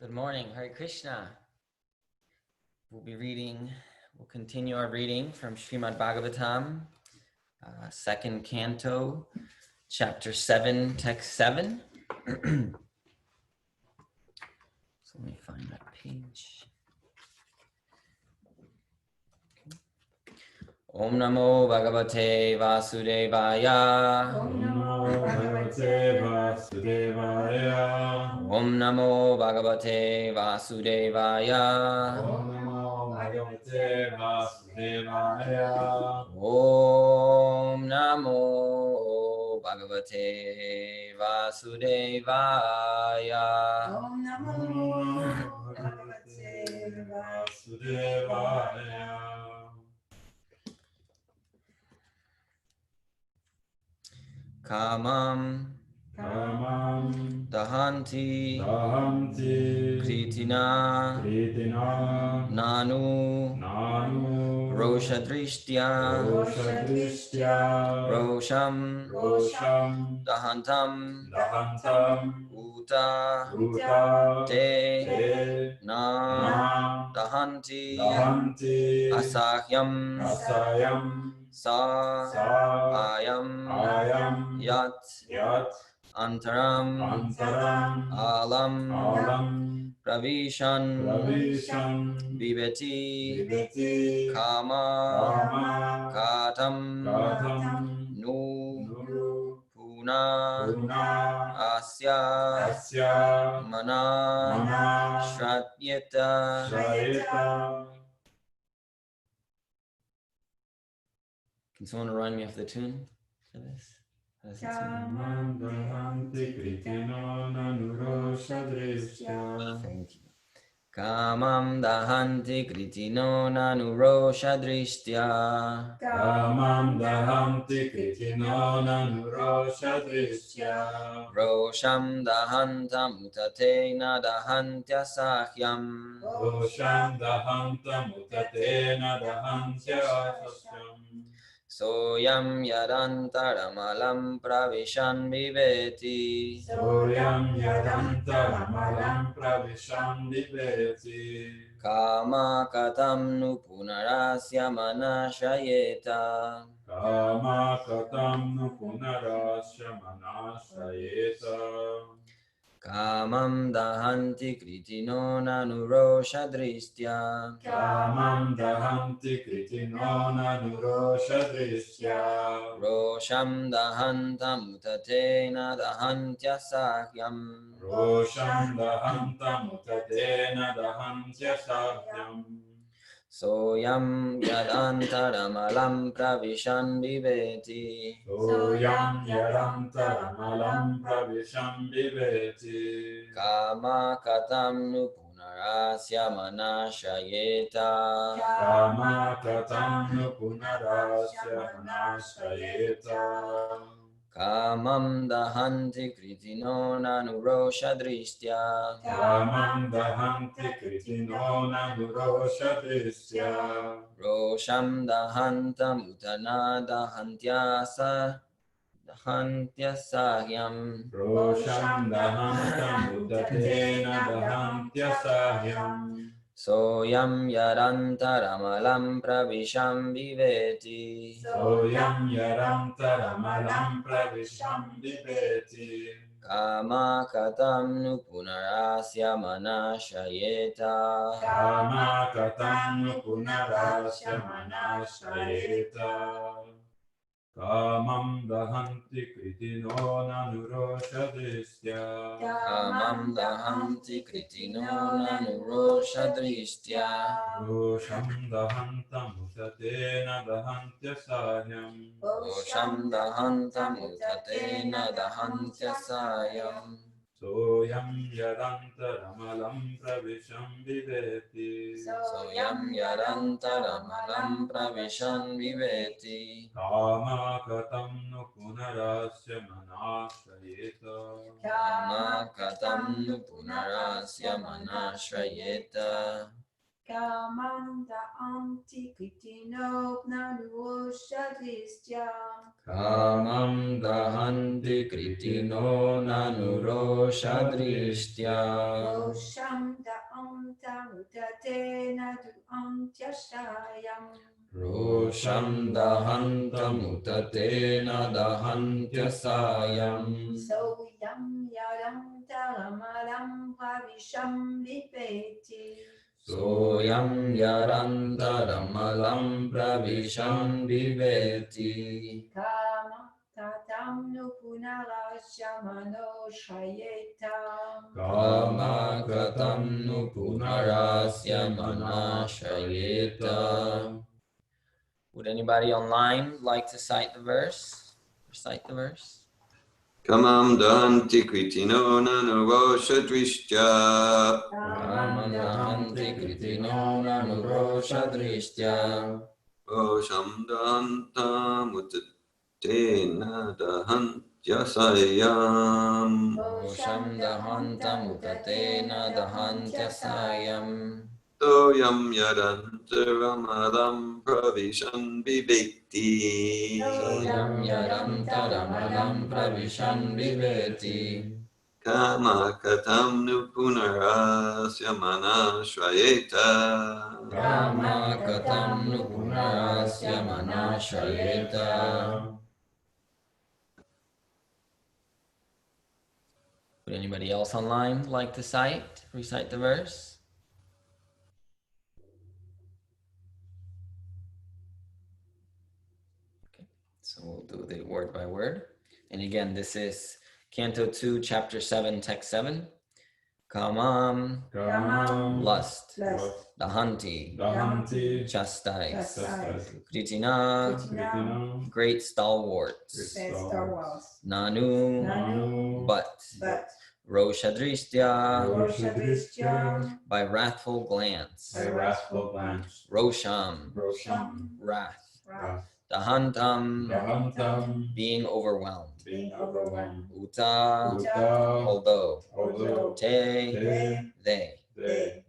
Good morning, Hare Krishna. We'll continue our reading from Srimad Bhagavatam, second canto, chapter 7, text 7. So let me find that page. Om Namo Bhagavate Vasudevaya. Om Namo Bhagavate Vasudevaya. Om Namo Bhagavate Vasudevaya. Om Namo Bhagavate Vasudevaya. Om Namo Bhagavate Vasudevaya. Om Namo Bhagavate Vasudevaya. Kamam Dahanti Kritina Nanu Roshadrishtya Rosham Dahantam Uta Te Na Dahanti Asahyam Sa Ayam Yat Antaram Alam Pravishan Viveti Kama Katam Nu Puna Asya Mana Shratyeta. Can someone remind me of the tune for this? How does it sound? Thank you. Kamam dahanti kritino nanuroshadrishtya. Kamam dahanti kritino nanuroshadrishtya. Rosham dahantam utatena dahantya sahyam. Rosham dahantam utatena dahantya sahyam. Soyam yadantaramalam pravishan viveti. Soyam yadantaramalam pravishan viveti. Kama katam nu punarasya manashayeta. Kama katam nu punarasya manashayeta. Kamam dahanti kritino nanuroshadristya. Kamam dahanti kritino nanuroshadristya. Rosham dahantam utatena dahantya sahyam. Rosham dahantam utatena dahantya sahyam. Soyam yadantaramalam pravishan viveti. Soyam yadantaramalam pravishan viveti. Kama katam nu punarasya manashayeta. Kama katam nu punarasya manashayeta. Kamam dahanti kritino nanuroshadristya. Kamam dahanti kritino nanuroshadristya. Rosham dahantam utana dahantya sahyam. Rosham dahantam utatena dahantya sahyam. Soyam yadantaramalam pravisham viveti. Soyam yadantaramalam pravisham viveti. Kama katam nu punarasya manashayeta. Kama katam nu punarasya manashayeta. Kamam dahanti kritino nanuroshadristya. Kamam dahanti kritino nanuroshadristya. Rosham dahantam utatena dahantya sahyam. Rosham dahantam utatena dahantya sayam. Soyam yadantaramalam pravisham viveti. Soyam yadantaramalam pravishan viveti. Kama katam nu punarasya manashayeta. Kama katam nu punarasya manashayeta. Kamam dahanti kritino nanuoshadristya. Kamam dahanti kritino nanuroshadrishtya. Rosham dahanta mutate naduantyashayam. Rosham dahanta mutatena dahantyasayam. Soyam yaram taramaram bhavisham vipeti. Soyam yarantharamalam pravisham viveti. Kama tatam nupunarashamano shayetam. Kama katam nu punarasya manashayeta. Would anybody online like to cite the verse? Recite the verse. Kamam dahanti kritino nanuroshadristya. Kamam dahanti kritino nanuroshadrishtya. Rosham dahanta mutatena dahantyasayam. Rosham dahanta mutatena dahantyasayam. Soyam yadantaramalam pravishan vivekti. Soyam yarantharamalam pravishan viveti. Kama katam nu punarasya manashrayeta. Kama katam nu punarasya manashayeta. Would anybody else online like to recite the verse? Okay, so we'll do the word by word. And again, this is Canto 2, Chapter 7, Text 7. Kamam, lust. Dahanti, chastise. Kritina, great stalwarts. Nanu, but. Roshadristya, by wrathful glance. Rosham, wrath. Dahantam, being overwhelmed. Uta, although. Te, they.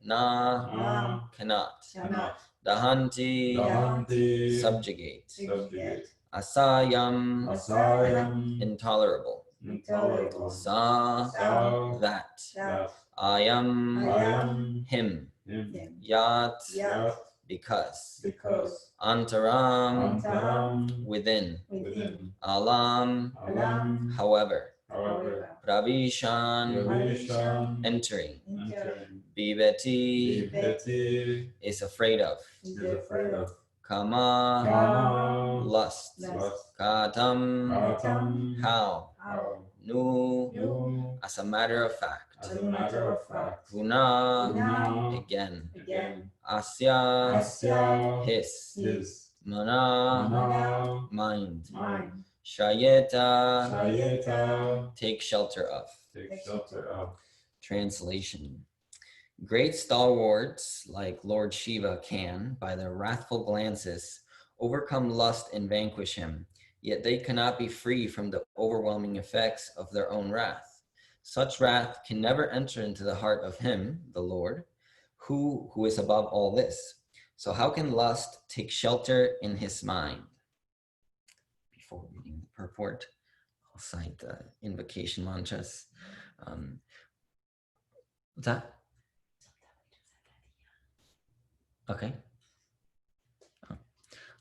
Na, cannot. Dahanti, subjugate. Asayam, intolerable. Sa, that. Ayam, him. Yat, because. Antaram, within. Alam, however. Pravishan, entering. Biveti, is afraid of. Kama, lust. Katam, how. Nu, as a matter of fact. Puna, again. Asya, his. Mana, mind. Shayeta, take shelter of. Translation. Great stalwarts like Lord Shiva can, by their wrathful glances, overcome lust and vanquish him, yet they cannot be free from the overwhelming effects of their own wrath. Such wrath can never enter into the heart of him, the Lord, who is above all this. So how can lust take shelter in his mind? Before reading the purport, I'll cite the invocation mantras. What's that? Okay.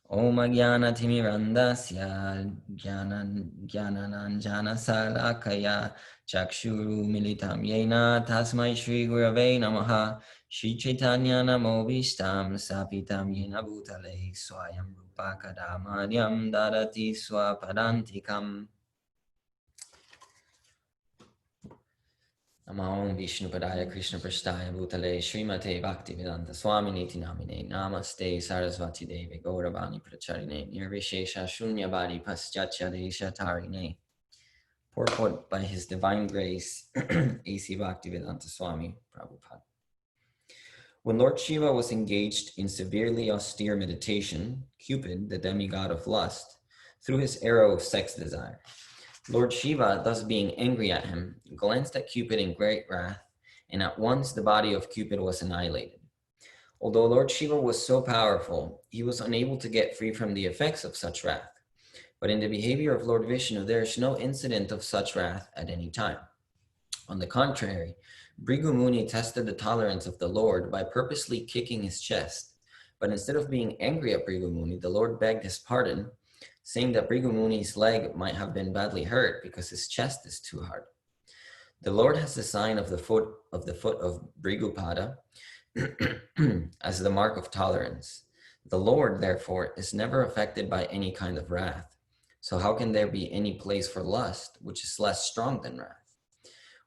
Om Jnana Timirandasya Jnananjana Salakaya Chakshuru Militam Yena Tasmai Shri Gurave Namaha Shri Chaitanya Namo Bhishtam Sapitam Yena Bhutale Swayam Rupa Kadamanyam Dadati Swapadantikam. Namo Vishnu Padaya Krishna Prasthaya Bhutale Srimate Bhaktivedanta Swami Niti Namine Namaste Sarasvati Devi Gauravani Pracharine Nirvishesha Shunyabadi Paschatya Desha Tarine. Purport by His Divine Grace A.C. Bhaktivedanta Swami Prabhupada. When Lord Shiva was engaged in severely austere meditation, Cupid, the demigod of lust, threw his arrow of sex desire. Lord Shiva, thus being angry at him, glanced at Cupid in great wrath, and at once the body of Cupid was annihilated. Although Lord Shiva was so powerful, he was unable to get free from the effects of such wrath. But in the behavior of Lord Vishnu, there is no incident of such wrath at any time. On the contrary, Bhrigu Muni tested the tolerance of the Lord by purposely kicking his chest. But instead of being angry at Bhrigu Muni, the Lord begged his pardon, saying that Bhrigu Muni's leg might have been badly hurt because his chest is too hard. The Lord has the sign of the foot of Bhrigupada as the mark of tolerance. The Lord, therefore, is never affected by any kind of wrath. So how can there be any place for lust, which is less strong than wrath?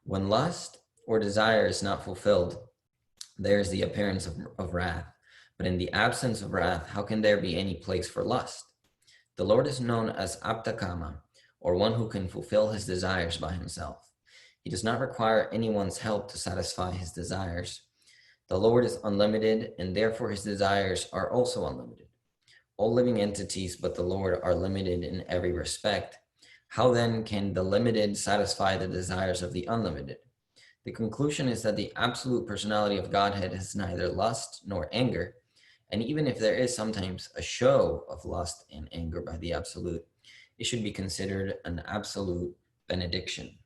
When lust or desire is not fulfilled, there is the appearance of wrath. But in the absence of wrath, how can there be any place for lust? The Lord is known as Aptakama, or one who can fulfill his desires by himself. He does not require anyone's help to satisfy his desires. The Lord is unlimited, and therefore his desires are also unlimited. All living entities but the Lord are limited in every respect. How then can the limited satisfy the desires of the unlimited? The conclusion is that the absolute personality of Godhead has neither lust nor anger, and even if there is sometimes a show of lust and anger by the absolute, it should be considered an absolute benediction.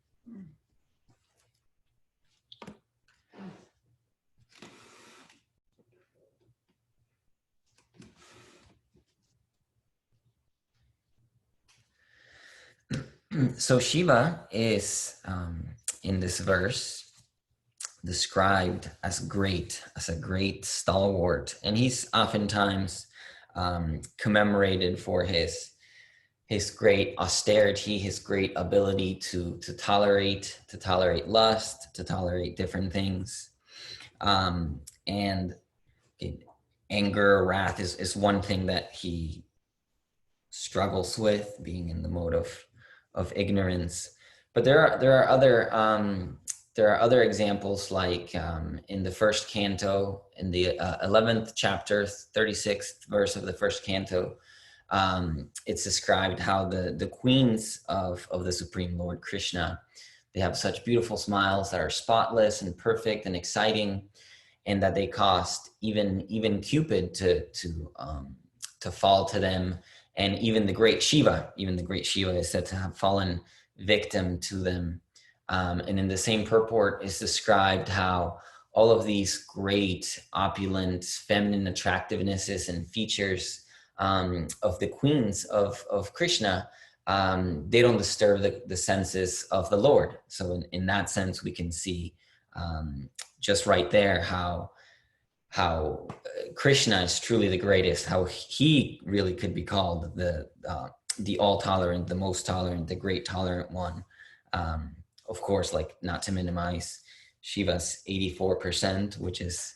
So Shiva is, in this verse, described as a great stalwart, and he's oftentimes commemorated for his great austerity, his great ability to tolerate lust, to tolerate different things, and anger, wrath is one thing that he struggles with, being in the mode of ignorance. But there are other examples, like in the first canto, in the 11th chapter, 36th verse of the first canto, it's described how the queens of the Supreme Lord Krishna, they have such beautiful smiles that are spotless and perfect and exciting, and that they caused even Cupid to fall to them. And even the great Shiva is said to have fallen victim to them. And in the same purport is described how all of these great, opulent, feminine attractivenesses and features of the queens of Krishna, they don't disturb the senses of the Lord. So in that sense, we can see just right there how Krishna is truly the greatest, how he really could be called the all-tolerant, the most tolerant, the great tolerant one. Of course, like, not to minimize Shiva's 84%, which is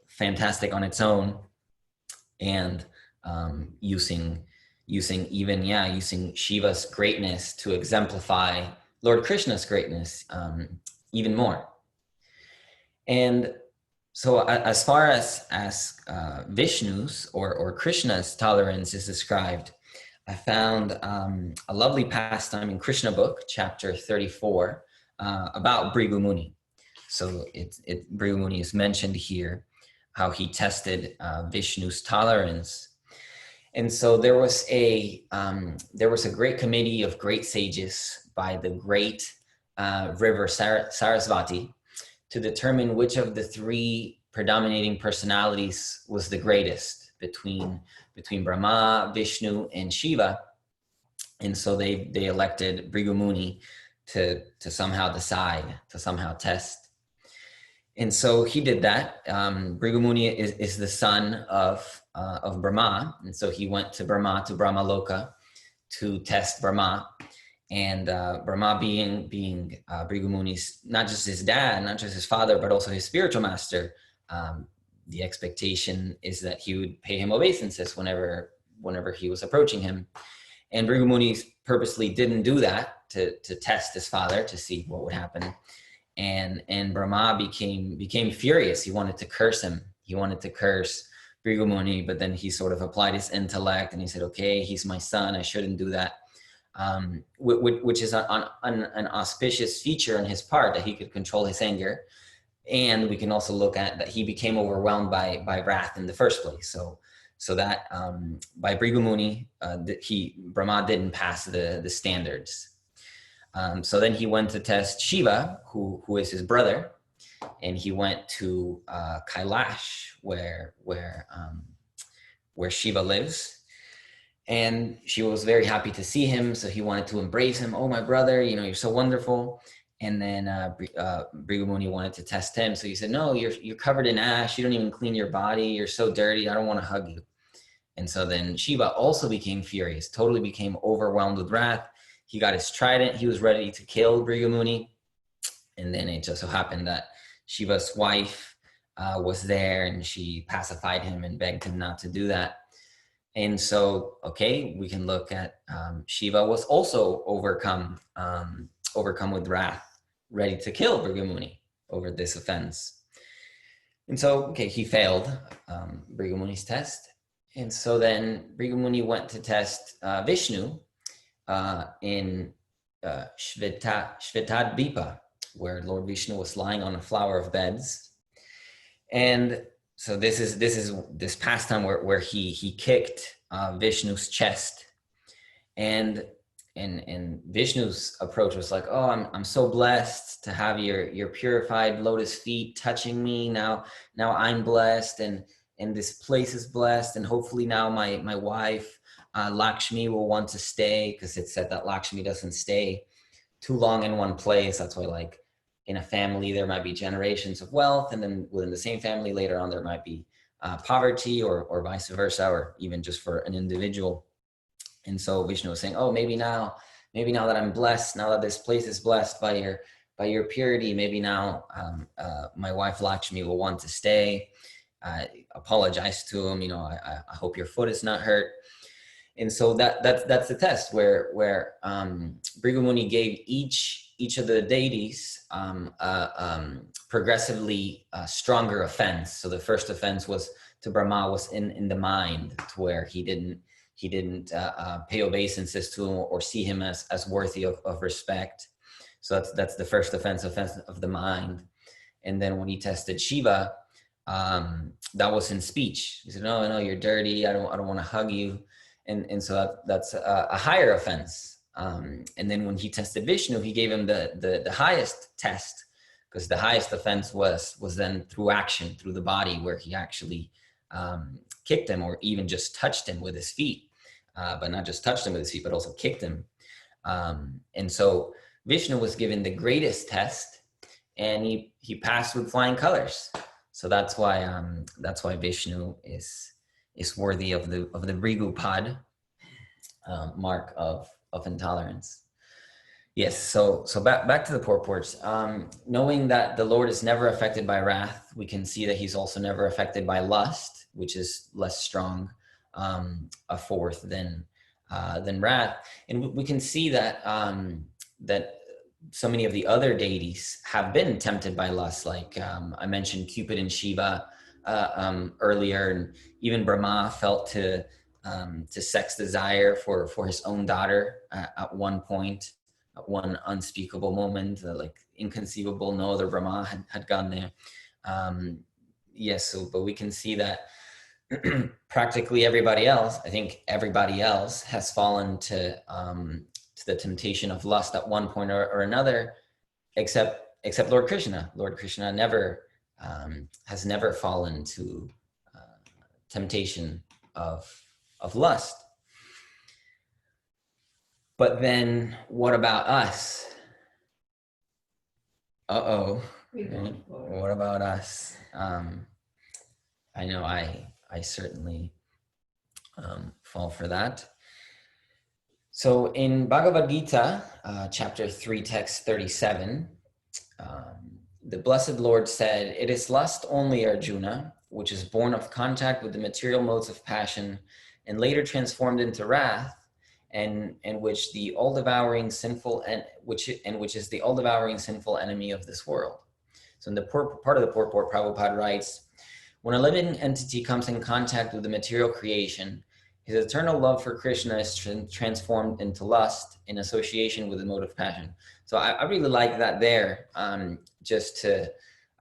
fantastic on its own, and using Shiva's greatness to exemplify Lord Krishna's greatness even more. And so as far as Vishnu's or Krishna's tolerance is described, I found a lovely pastime in Krishna book, chapter 34, about Bhrigu Muni. So Bhrigu Muni is mentioned here, how he tested Vishnu's tolerance. And so there was a great committee of great sages by the great river Sarasvati to determine which of the three predominating personalities was the greatest between Brahma, Vishnu, and Shiva. And so they elected Bhrigu Muni to somehow decide, to somehow test. And so he did that. Bhrigu Muni is the son of Brahma, and so he went to Brahma Loka to test Brahma. And Brahma being Bhrigu Muni's, not just his dad, not just his father, but also his spiritual master, the expectation is that he would pay him obeisances whenever he was approaching him. And Bhrigu Muni purposely didn't do that to test his father, to see what would happen. And Brahma became furious. He wanted to curse him. He wanted to curse Bhrigu Muni, but then he sort of applied his intellect and he said, okay, he's my son, I shouldn't do that. Which is an auspicious feature on his part, that he could control his anger. And we can also look at that he became overwhelmed by wrath in the first place. So that by Bhrigu Muni, Brahma didn't pass the standards. So then he went to test Shiva, who is his brother, and he went to Kailash, where Shiva lives. And Shiva was very happy to see him, so he wanted to embrace him. Oh, my brother, you're so wonderful. And then Bhrigu Muni wanted to test him, so he said, "No, you're covered in ash. You don't even clean your body. You're so dirty. I don't want to hug you." And so then Shiva also became furious, totally became overwhelmed with wrath. He got his trident. He was ready to kill Bhrigu Muni. And then it just so happened that Shiva's wife was there, and she pacified him and begged him not to do that. And so, okay, we can look at Shiva was also overcome with wrath, ready to kill Bhrigu Muni over this offense. And so, okay, he failed Bhrigu Muni's test. And so then Bhrigu Muni went to test Vishnu in Shvetadvipa, where Lord Vishnu was lying on a flower of beds. And so this is this pastime where he kicked Vishnu's chest, and Vishnu's approach was like, "Oh, I'm so blessed to have your purified lotus feet touching me. Now I'm blessed, and this place is blessed, and hopefully now my wife Lakshmi will want to stay," because it's said that Lakshmi doesn't stay too long in one place. That's why, like, in a family, there might be generations of wealth, and then within the same family later on, there might be poverty or vice versa, or even just for an individual. And so Vishnu was saying, "Oh, maybe now that I'm blessed, now that this place is blessed by your purity, maybe now my wife Lakshmi will want to stay." Apologize to him, I hope your foot is not hurt. And so that's the test where Bhrigu Muni gave each of the deities progressively stronger offense. So the first offense was to Brahma was in the mind, to where he didn't pay obeisances to him or see him as worthy of respect. So that's the first offense of the mind. And then when he tested Shiva, that was in speech. He said, "No, you're dirty. I don't want to hug you." And so that's a higher offense. And then when he tested Vishnu, he gave him the highest test, because the highest offense was then through action, through the body, where he actually kicked him, or even just touched him with his feet, but not just touched him with his feet, but also kicked him. And so Vishnu was given the greatest test, and he passed with flying colors. So that's why Vishnu is worthy of the Bhrigu Pad, mark of intolerance. Yes, so back to the purports. Knowing that the Lord is never affected by wrath, we can see that he's also never affected by lust, which is less strong a force than wrath. And we can see that that so many of the other deities have been tempted by lust, like I mentioned Cupid and Shiva earlier, and even Brahma felt to sex desire for his own daughter at one point, at one unspeakable moment, like inconceivable. No other Brahma had gone there. But we can see that practically everybody else, I think everybody else, has fallen to the temptation of lust at one point or another, except Lord Krishna. Lord Krishna has never fallen to temptation of lust. But then what about us? Right? What about us? I know I certainly fall for that. So in Bhagavad Gita, chapter 3, text 37, the Blessed Lord said, "It is lust only, Arjuna, which is born of contact with the material modes of passion and later transformed into wrath, and which the all-devouring sinful which is the all-devouring sinful enemy of this world." So in the part of the purport, Prabhupada writes, "When a living entity comes in contact with the material creation, his eternal love for Krishna is transformed into lust in association with the mode of passion." So I really like that there, just to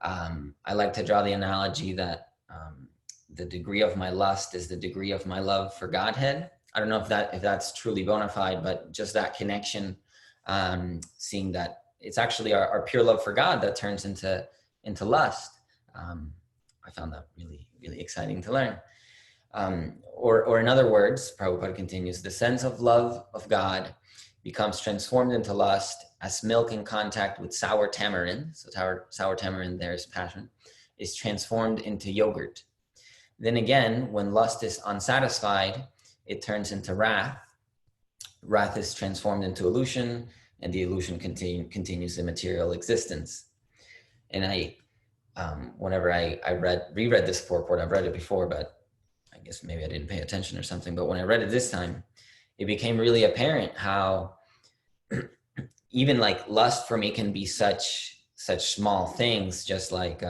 I like to draw the analogy that the degree of my lust is the degree of my love for Godhead. I don't know if that's truly bona fide, but just that connection, seeing that it's actually our pure love for God that turns into lust. I found that really, really exciting to learn. Or in other words, Prabhupada continues, the sense of love of God becomes transformed into lust as milk in contact with sour tamarind. So sour tamarind, there's passion, is transformed into yogurt. Then again, when lust is unsatisfied, it turns into wrath. Wrath is transformed into illusion, and the illusion continues in material existence. And whenever I reread this purport, I've read it before, but I guess maybe I didn't pay attention or something. But when I read it this time, it became really apparent how even like lust for me can be such small things, just like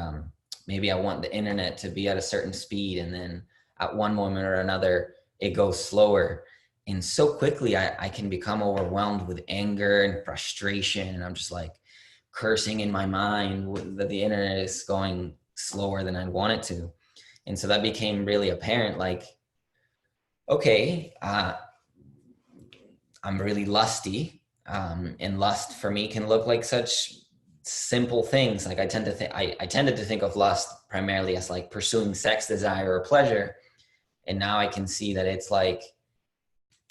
maybe I want the internet to be at a certain speed, and then at one moment or another, it goes slower. And so quickly I can become overwhelmed with anger and frustration. And I'm just like cursing in my mind that the internet is going slower than I'd want it to. And so that became really apparent, like, okay, I'm really lusty. And lust for me can look like such simple things. Like I tended to think of lust primarily as like pursuing sex desire or pleasure. And now I can see that it's like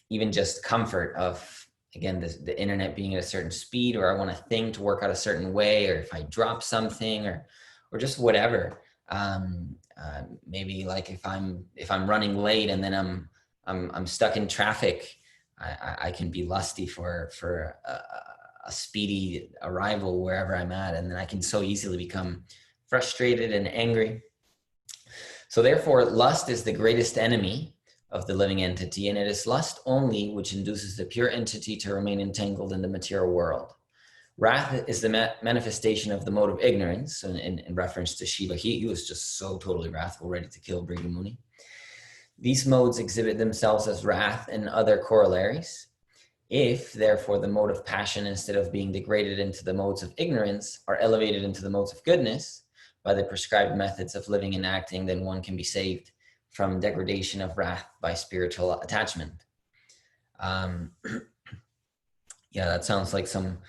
even just comfort of, again, the internet being at a certain speed, or I want a thing to work out a certain way, or if I drop something or just whatever. Maybe like if I'm running late and then I'm stuck in traffic, I can be lusty for a speedy arrival wherever I'm at, and then I can so easily become frustrated and angry. So therefore, lust is the greatest enemy of the living entity, and it is lust only which induces the pure entity to remain entangled in the material world. Wrath is the manifestation of the mode of ignorance. So in reference to Shiva, he was just so totally wrathful, ready to kill Bhrigu Muni. These modes exhibit themselves as wrath and other corollaries. If, therefore, the mode of passion, instead of being degraded into the modes of ignorance, are elevated into the modes of goodness by the prescribed methods of living and acting, then one can be saved from degradation of wrath by spiritual attachment. Yeah, that sounds like some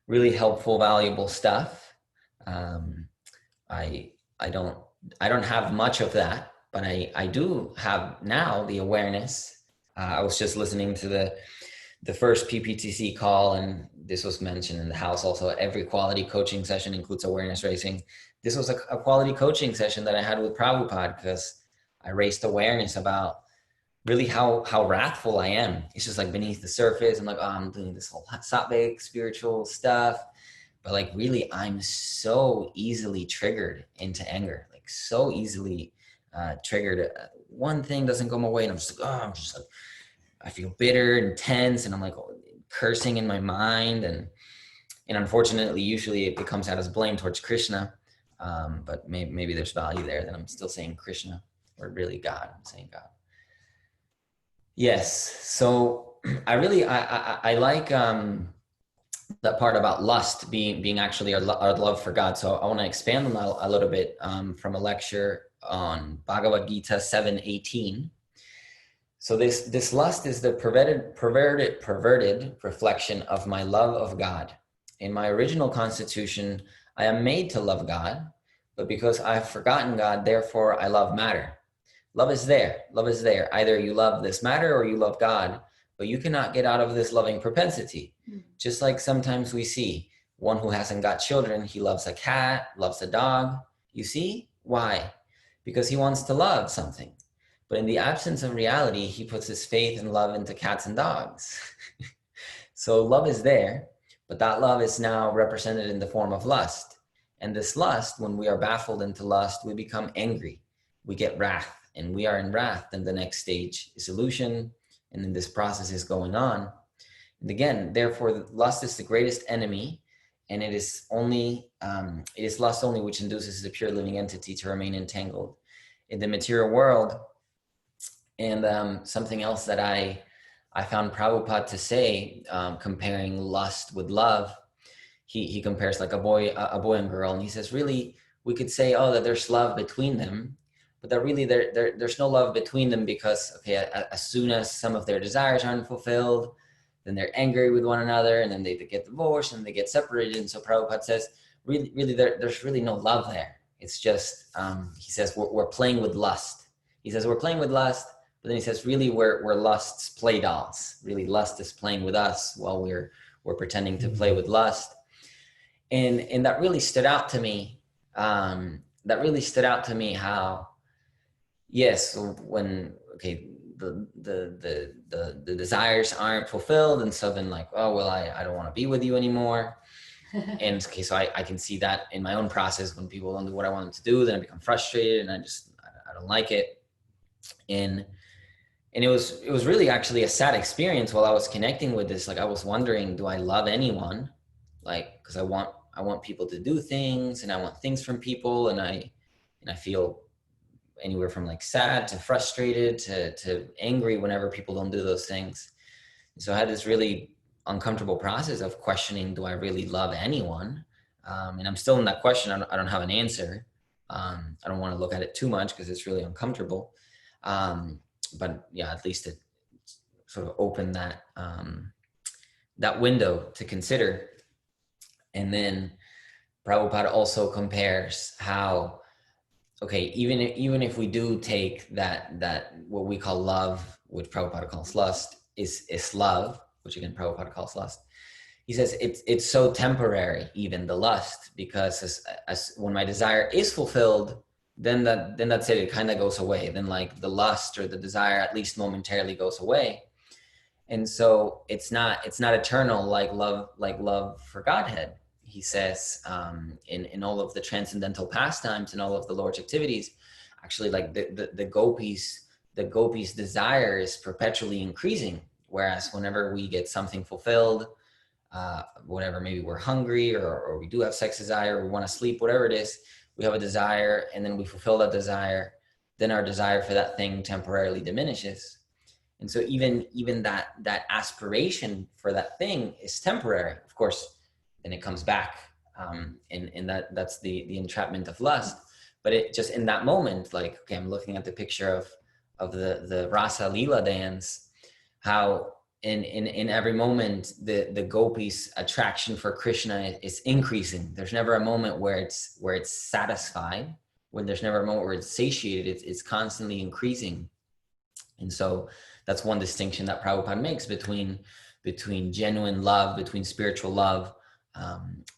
really helpful, valuable stuff. I don't have much of that, but I do have now the awareness. I was just listening to the first PPTC call, and this was mentioned in the house also. Every quality coaching session includes awareness raising. This was a quality coaching session that I had with Prabhupada, because I raised awareness about really how wrathful I am. It's just like beneath the surface. I'm like, oh, I'm doing this whole sattvic spiritual stuff. But like really, I'm so easily triggered into anger, like so easily triggered. One thing doesn't go my way, and I'm just like, oh, I feel bitter and tense, and I'm like cursing in my mind. And unfortunately, usually it comes out as blame towards Krishna. But maybe there's value there that I'm still saying Krishna, or really God. I'm saying God. Yes. So I like that part about lust being actually our love for God. So I want to expand on that a little bit from a lecture on Bhagavad Gita 7:18. So this lust is the perverted reflection of my love of God. In my original constitution, I am made to love God, but because I have forgotten God, therefore I love matter. Love is there. Love is there. Either you love this matter or you love God, but you cannot get out of this loving propensity. Just like sometimes we see one who hasn't got children, he loves a cat, loves a dog. You see? Why? Because he wants to love something. But in the absence of reality, he puts his faith and love into cats and dogs. So love is there, but that love is now represented in the form of lust. And this lust, when we are baffled into lust, we become angry. We get wrath, and we are in wrath. Then the next stage is illusion, and then this process is going on. And again, therefore, lust is the greatest enemy, and it is lust only which induces the pure living entity to remain entangled in the material world. And something else that I found Prabhupada to say, comparing lust with love, he compares like a boy and girl, and he says, really, we could say, oh, that there's love between them, but that really there's no love between them because, okay, as soon as some of their desires aren't fulfilled, then they're angry with one another, and then they get divorced and they get separated. And so Prabhupada says, really there's really no love there. It's just, he says, we're playing with lust. He says, we're playing with lust, but then he says, really, we're lust's play dolls. Really, lust is playing with us while we're pretending to play with lust. And that really stood out to me. How, yes, when, okay, the desires aren't fulfilled, and so then like, oh, well, I don't want to be with you anymore. And okay, so I can see that in my own process. When people don't do what I want them to do, then I become frustrated and I don't like it. And it was really actually a sad experience while I was connecting with this. Like, I was wondering, do I love anyone? Like, because I want people to do things, and I want things from people, and I feel anywhere from like sad to frustrated to angry whenever people don't do those things. And so I had this really uncomfortable process of questioning, do I really love anyone? And I'm still in that question. I don't have an answer. I don't want to look at it too much because it's really uncomfortable. But yeah, at least it sort of opened that window to consider. And then Prabhupada also compares how, okay, even if we do take that what we call love, which Prabhupada calls lust, is love, which again Prabhupada calls lust. He says it's so temporary, even the lust, because as when my desire is fulfilled, then that's it. It kind of goes away. Then like the lust or the desire, at least momentarily, goes away. And so it's not eternal like love for Godhead. He says in all of the transcendental pastimes and all of the Lord's activities, actually, like the gopis' desire is perpetually increasing. Whereas whenever we get something fulfilled, whatever, maybe we're hungry or we do have sex desire, or we want to sleep, whatever it is, we have a desire, and then we fulfill that desire, then our desire for that thing temporarily diminishes. And so even that aspiration for that thing is temporary. Of course, then it comes back, and that's the entrapment of lust. But it just in that moment, like, okay, I'm looking at the picture of the Rasa Lila dance, how in every moment the gopis' attraction for Krishna is increasing. There's never a moment where it's satisfied. When there's never a moment where it's satiated. It's constantly increasing. And so that's one distinction that Prabhupada makes between genuine love, between spiritual love,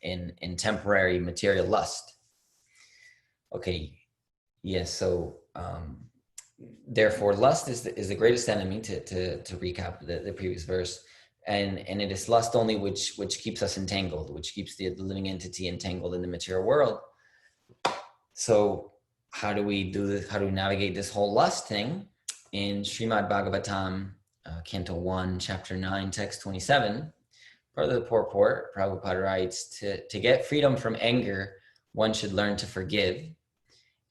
and temporary material lust. Okay, yes. So therefore, lust is the greatest enemy. To recap the previous verse, and it is lust only which keeps us entangled, which keeps the living entity entangled in the material world. So how do we do this? How do we navigate this whole lust thing? In Srimad Bhagavatam, Canto 1, Chapter 9, Text 27, part of the purport, Prabhupada writes, to get freedom from anger, one should learn to forgive.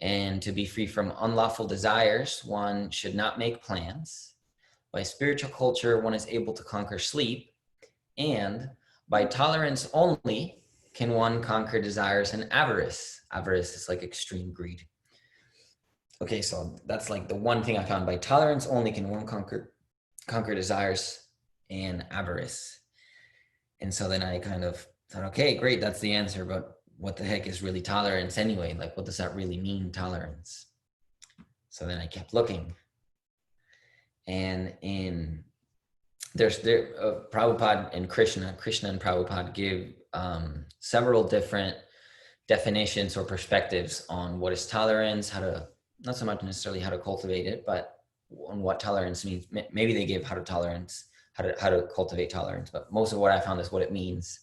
And to be free from unlawful desires, one should not make plans. By spiritual culture, one is able to conquer sleep. And by tolerance only can one conquer desires and avarice. Avarice is like extreme greed. Okay, so that's like the one thing I found. By tolerance only can one conquer desires and avarice. And so then I kind of thought, okay, great, that's the answer, but what the heck is really tolerance anyway? Like, what does that really mean, tolerance? So then I kept looking. And Prabhupada and Krishna and Prabhupada give several different definitions or perspectives on what is tolerance, how to, not so much necessarily how to cultivate it, but on what tolerance means. Maybe they give how to cultivate tolerance, but most of what I found is what it means.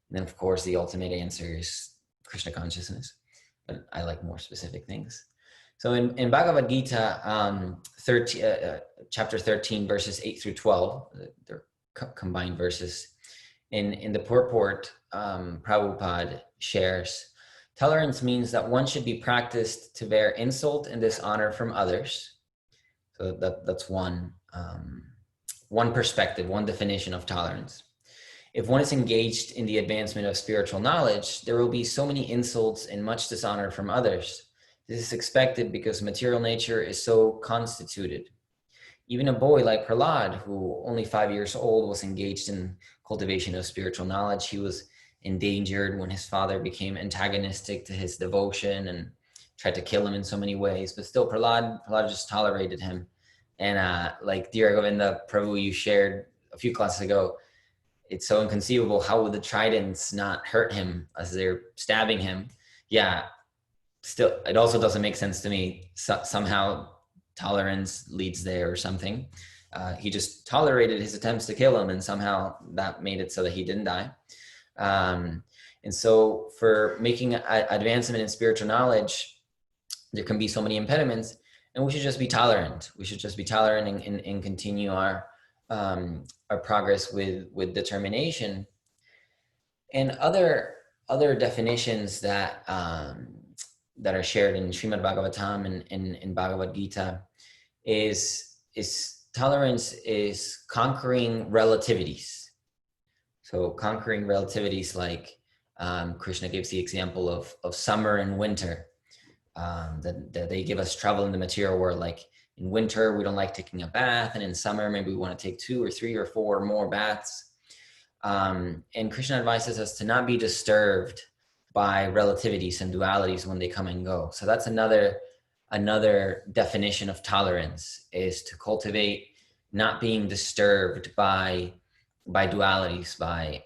And then, of course, the ultimate answer is Krishna consciousness, but I like more specific things. So in Bhagavad Gita, chapter 13, verses 8 through 12, they're combined verses. In the purport, Prabhupada shares, tolerance means that one should be practiced to bear insult and dishonor from others. So that's one perspective, one definition of tolerance. If one is engaged in the advancement of spiritual knowledge, there will be so many insults and much dishonor from others. This is expected because material nature is so constituted. Even a boy like Prahlad, who only 5 years old, was engaged in cultivation of spiritual knowledge. He was endangered when his father became antagonistic to his devotion and tried to kill him in so many ways. But still, Prahlad just tolerated him. And like Dear Govinda Prabhu, you shared a few classes ago, it's so inconceivable. How would the tridents not hurt him as they're stabbing him? Yeah, still, it also doesn't make sense to me. Somehow tolerance leads there or something. He just tolerated his attempts to kill him, and somehow that made it so that he didn't die. And so for making advancement in spiritual knowledge, there can be so many impediments, and we should just be tolerant. We should just be tolerant and continue our progress with determination. And other definitions that that are shared in Srimad Bhagavatam and in Bhagavad Gita is tolerance is conquering relativities. So conquering relativities, like Krishna gives the example of summer and winter, that they give us trouble in the material world. Like in winter, we don't like taking a bath, and in summer, maybe we want to take 2 or 3 or 4 more baths. And Krishna advises us to not be disturbed by relativities and dualities when they come and go. So that's another definition of tolerance, is to cultivate not being disturbed by dualities, by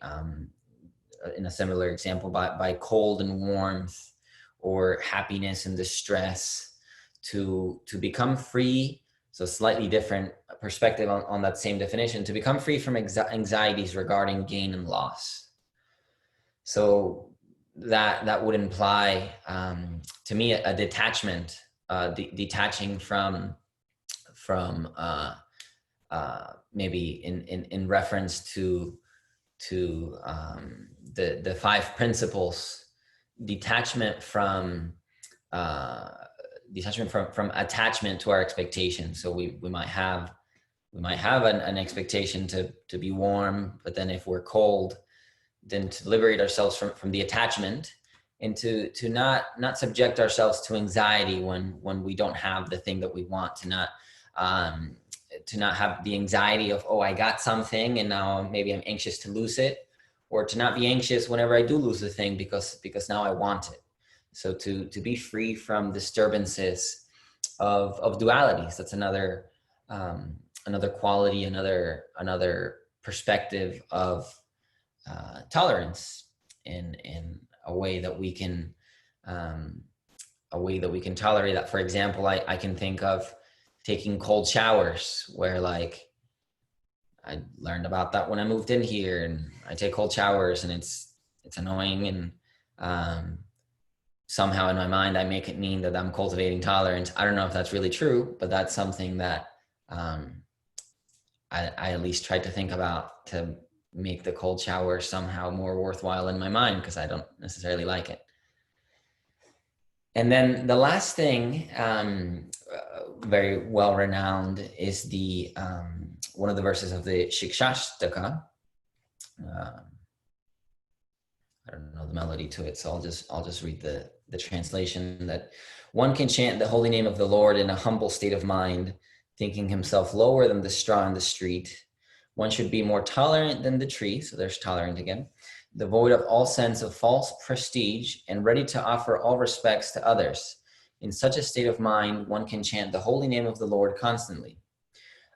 in a similar example, by cold and warmth, or happiness and distress, to become free. So slightly different perspective on that same definition, to become free from anxieties regarding gain and loss. So that would imply, to me, a detachment, detaching from maybe in reference to the 5 principles, detachment from attachment to our expectations. So we might have an expectation to be warm, but then if we're cold, then to liberate ourselves from the attachment, and to not subject ourselves to anxiety when we don't have the thing that we want, to not have the anxiety of, oh, I got something and now maybe I'm anxious to lose it, or to not be anxious whenever I do lose the thing because now I want it. So to be free from disturbances of dualities. That's another quality, another perspective of tolerance, in a way that we can tolerate that. For example, I can think of taking cold showers, where like I learned about that when I moved in here, and I take cold showers and it's annoying, and somehow in my mind I make it mean that I'm cultivating tolerance. I don't know if that's really true, but that's something that I at least tried to think about, to make the cold shower somehow more worthwhile in my mind, because I don't necessarily like it. And then the last thing, very well renowned, is the one of the verses of the Shikshashtaka. I don't know the melody to it, so I'll just read the translation, that one can chant the holy name of the Lord in a humble state of mind, thinking himself lower than the straw in the street. One should be more tolerant than the tree, so there's tolerant again, devoid of all sense of false prestige, and ready to offer all respects to others. In such a state of mind, one can chant the holy name of the Lord constantly.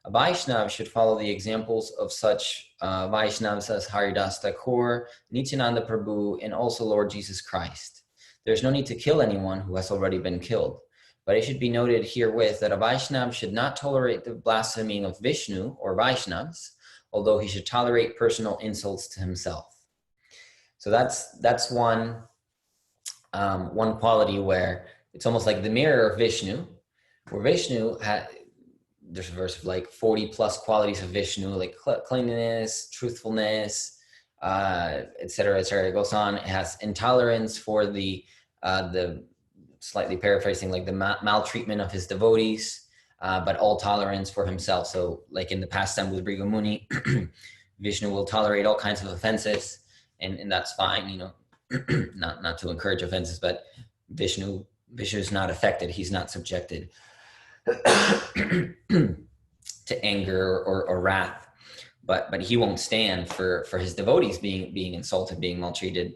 A Vaishnav should follow the examples of such Vaishnavas as Haridas Thakur, Nityananda Prabhu, and also Lord Jesus Christ. There's no need to kill anyone who has already been killed. But it should be noted herewith that a Vaishnav should not tolerate the blaspheming of Vishnu or Vaishnavas, although he should tolerate personal insults to himself. So that's one quality where it's almost like the mirror of Vishnu, where Vishnu there's a verse of like 40 plus qualities of Vishnu, like cleanliness, truthfulness, etc., etc. It goes on. It has intolerance for the slightly paraphrasing, like the maltreatment of his devotees, but all tolerance for himself. So like in the pastime with Brigamuni, Vishnu will tolerate all kinds of offenses, and that's fine, you know, not to encourage offenses, but Vishnu is not affected. He's not subjected to anger or wrath, but he won't stand for his devotees being insulted, being maltreated.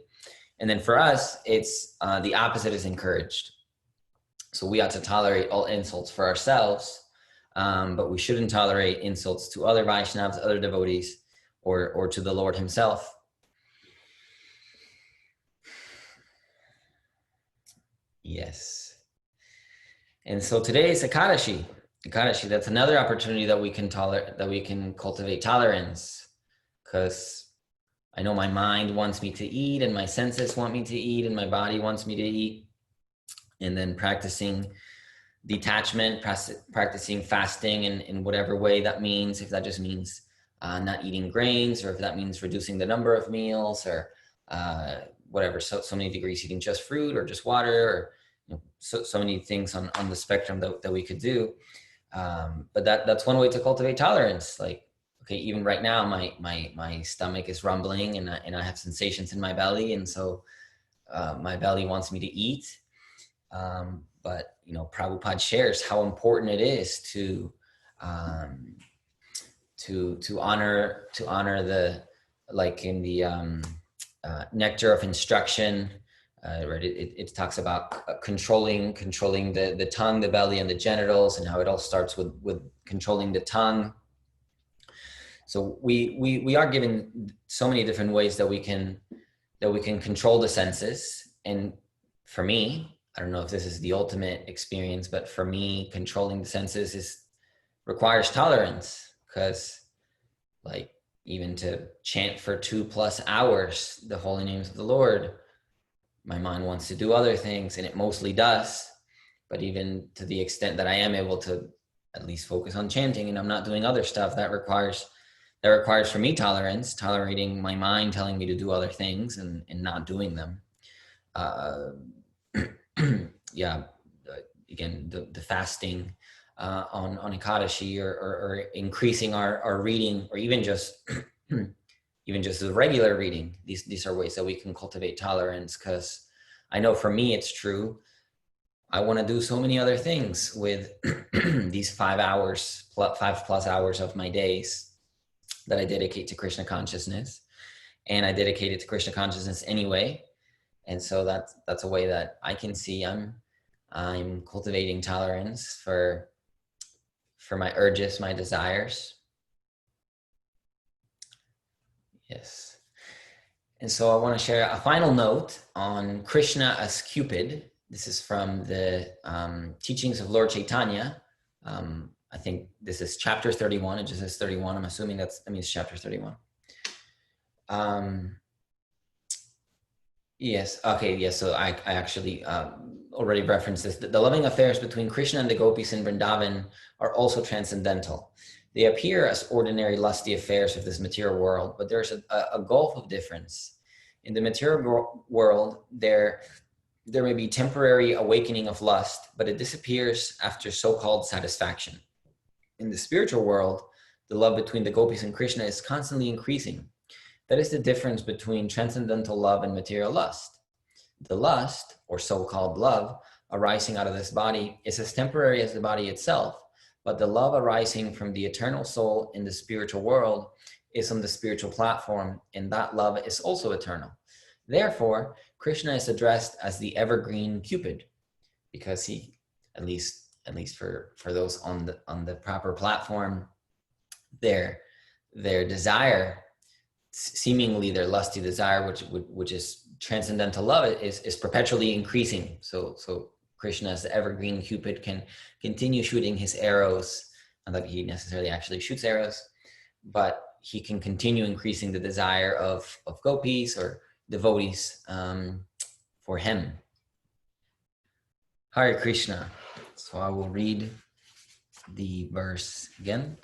And then for us, it's the opposite is encouraged. So we ought to tolerate all insults for ourselves, but we shouldn't tolerate insults to other Vaishnavas, other devotees, or to the Lord himself. Yes. And so today is Ekadasi. Ekadasi, that's another opportunity that we can cultivate tolerance, because I know my mind wants me to eat, and my senses want me to eat, and my body wants me to eat. And then practicing detachment, practicing fasting in whatever way that means, if that just means not eating grains, or if that means reducing the number of meals, or whatever, so many degrees, eating just fruit or just water, or you know, so many things on the spectrum that we could do. But that's one way to cultivate tolerance. Like, okay, even right now, my stomach is rumbling, and I have sensations in my belly, and so my belly wants me to eat. But you know, Prabhupada shares how important it is to honor the, like in the nectar of instruction, right? It talks about controlling the tongue, the belly, and the genitals, and how it all starts with controlling the tongue. So we are given so many different ways that we can control the senses. And for me, I don't know if this is the ultimate experience, but for me, controlling the senses requires tolerance, because like even to chant for 2+ hours the holy names of the Lord, my mind wants to do other things, and it mostly does. But even to the extent that I am able to at least focus on chanting, and I'm not doing other stuff, that requires for me tolerance, tolerating my mind telling me to do other things and not doing them. Yeah, again, the fasting on Ekadasi, or increasing our reading, or even just the regular reading. These are ways that we can cultivate tolerance, because I know for me it's true. I want to do so many other things with these 5+ hours of my days that I dedicate to Krishna consciousness, and I dedicate it to Krishna consciousness anyway. And so that's a way that I can see I'm cultivating tolerance for my urges, my desires. Yes. And so I want to share a final note on Krishna as Cupid. This is from the teachings of Lord Chaitanya. I think this is chapter 31. It just says 31. I'm assuming that means chapter 31. Yes. Okay. Yes. So I actually already referenced this. The loving affairs between Krishna and the gopis in Vrindavan are also transcendental. They appear as ordinary lusty affairs of this material world, but there's a gulf of difference. In the material world, there may be temporary awakening of lust, but it disappears after so-called satisfaction. In the spiritual world, the love between the gopis and Krishna is constantly increasing. That is the difference between transcendental love and material lust. The lust, or so-called love, arising out of this body is as temporary as the body itself, but the love arising from the eternal soul in the spiritual world is on the spiritual platform, and that love is also eternal. Therefore, Krishna is addressed as the evergreen Cupid, because he, at least for those on the proper platform, their desire, seemingly their lusty desire, which is transcendental love, is perpetually increasing. So Krishna, as the evergreen Cupid, can continue shooting his arrows. Not that he necessarily actually shoots arrows, but he can continue increasing the desire of gopis or devotees for him. Hare Krishna. So I will read the verse again.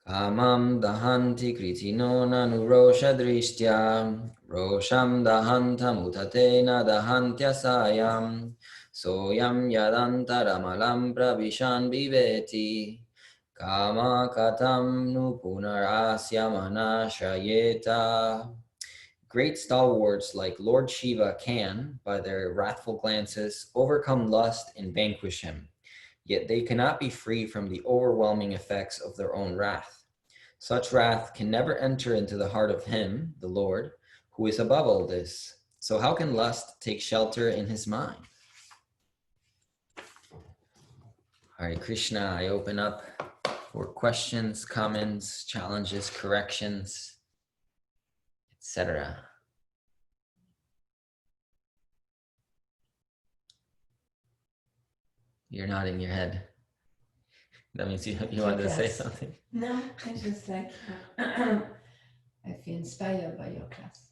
Kamam dahanti kritino nanurosha drishtya rosham dahantam utatena dahantya sayam soyam yadanta ramalam pravishan viveti Kama katam nu punarasya manashrayeta. Great stalwarts like Lord Shiva can, by their wrathful glances, overcome lust and vanquish him. Yet they cannot be free from the overwhelming effects of their own wrath. Such wrath can never enter into the heart of him, the Lord, who is above all this. So how can lust take shelter in his mind? Hare Krishna, I open up for questions, comments, challenges, corrections, etc. You're nodding your head. That means you wanted to say something. No, I just like, I feel inspired by your class.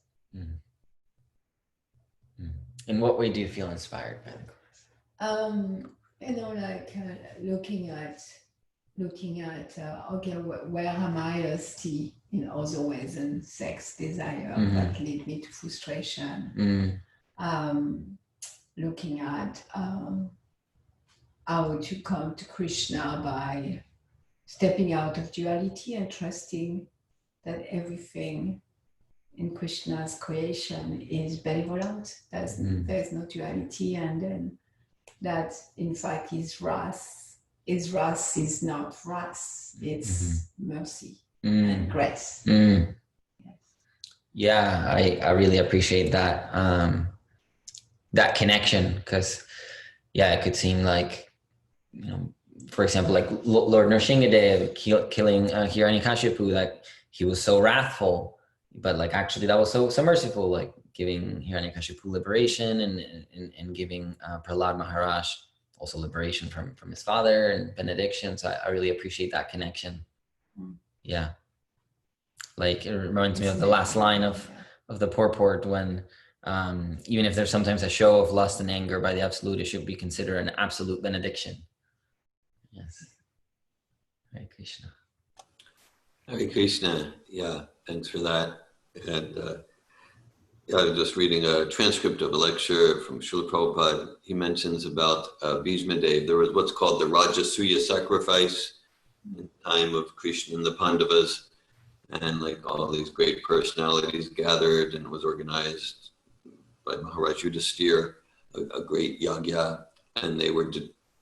In what way do you feel inspired by the class? Looking at, okay, where am I still in other ways than sex, desire that lead me to frustration? Looking at how to come to Krishna by stepping out of duality and trusting that everything in Krishna's creation is benevolent. There's no duality, and then that in fact his wrath is not wrath, it's mercy and grace. Yes. Yeah, I really appreciate that that connection, because it could seem like, for example, like Lord Nrsingadev killing Hiranyakashipu, like he was so wrathful, but like actually that was so merciful, like giving Hiranyakashipu liberation and giving Prahlad Maharaj also liberation from his father and benediction. So I really appreciate that connection. Yeah, like it reminds me of the last line of the purport, when even if there's sometimes a show of lust and anger by the absolute, it should be considered an absolute benediction. Yes. Hare Krishna. Hare Krishna. Yeah, thanks for that. And I was just reading a transcript of a lecture from Srila Prabhupada. He mentions about Bhishmadev. There was what's called the Rajasuya sacrifice in the time of Krishna and the Pandavas. And like all these great personalities gathered, and it was organized by Maharaj Yudhisthira, a great yagya. And they were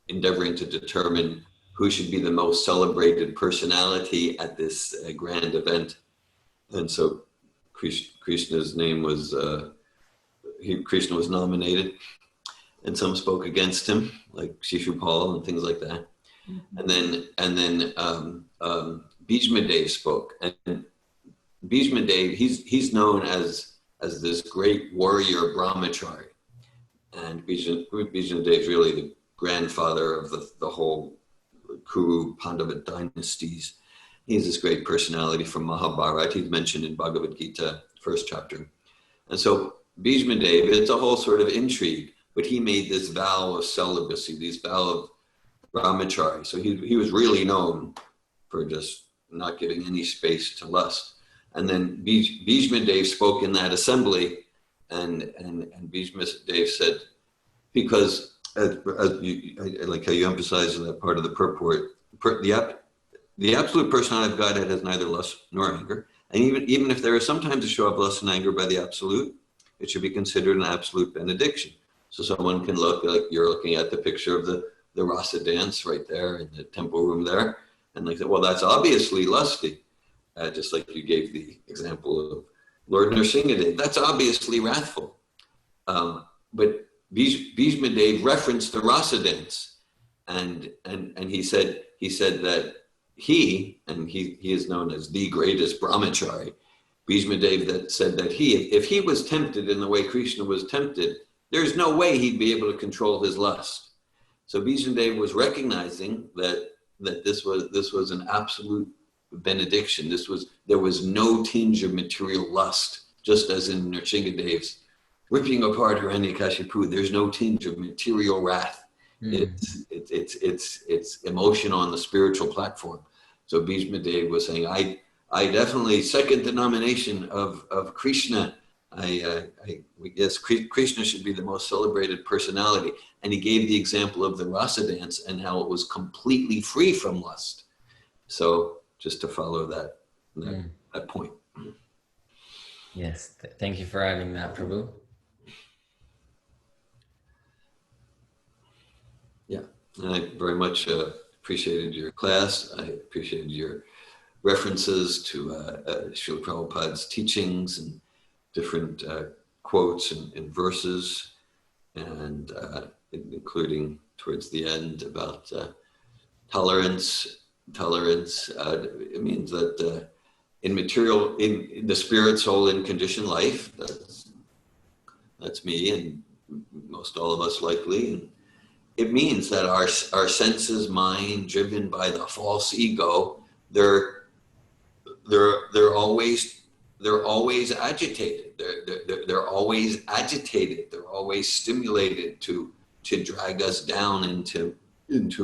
endeavoring to determine who should be the most celebrated personality at this grand event. And so Krishna's name was, Krishna was nominated, and some spoke against him, like Shishupal and things like that. And then Bhishmadev spoke. And Bhishmadev, he's known as this great warrior brahmachari. And Bhishmadev is really the grandfather of the whole Kuru Pandava dynasties. He's this great personality from Mahabharata. He's mentioned in Bhagavad Gita, first chapter. And so Bhishmadev, it's a whole sort of intrigue, but he made this vow of celibacy, this vow of brahmachari. So he was really known for just not giving any space to lust. And then Bhishmadev spoke in that assembly, and Bhishmadev said, because I like how you emphasize in that part of the purport, the absolute personality of Godhead has neither lust nor anger. And even if there is sometimes a show of lust and anger by the absolute, it should be considered an absolute benediction. So someone can look, like you're looking at the picture of the rasa dance right there in the temple room there, and like, well, that's obviously lusty. Just like you gave the example of Lord Nrsingadev, that's obviously wrathful. But Bhishmadev referenced the rasa dance, and he said that he is known as the greatest brahmachari. Bhishmadev that said that if he was tempted in the way Krishna was tempted, there's no way he'd be able to control his lust. So Bhishmadev was recognizing that this was an absolute benediction. There was no tinge of material lust, just as in Nrsingadev's ripping apart Hiranyakashipu. There's no tinge of material wrath. It's emotion on the spiritual platform. So Bhishmadev was saying, I definitely second the nomination of Krishna. Yes, Krishna should be the most celebrated personality. And he gave the example of the rasa dance and how it was completely free from lust. So just to follow that point. Yes, thank you for adding that, Prabhu. Yeah, and I very much appreciated your class. I appreciated your references to Srila Prabhupada's teachings and different quotes and verses, and including towards the end about tolerance. It means that in the spirit, soul, and conditioned life, that's me and most all of us likely. And it means that our senses, mind, driven by the false ego, they're always agitated. They're always agitated. They're always stimulated to drag us down into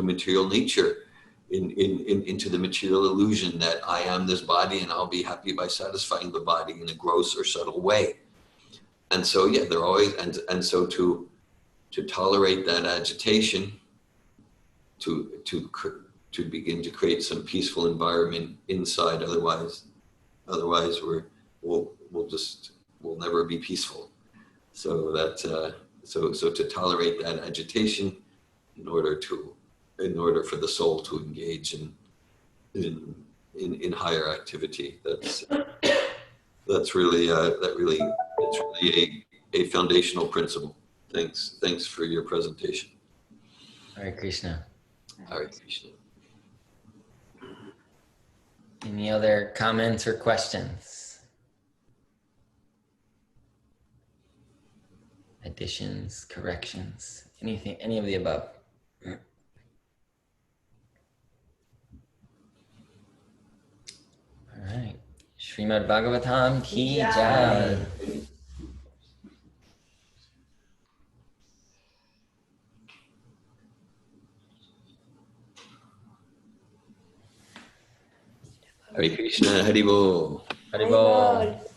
material nature, into the material illusion that I am this body and I'll be happy by satisfying the body in a gross or subtle way. And so they're always and so to tolerate that agitation, to begin to create some peaceful environment inside. Otherwise we'll never be peaceful. So that so to tolerate that agitation in order for the soul to engage in higher activity. That's really a foundational principle. Thanks for your presentation. Hare Krishna. Hare Krishna. Any other comments or questions? Additions, corrections, anything, any of the above? All right. Srimad Bhagavatam ki jai. Hare Krishna, Hare Bol. Haribol.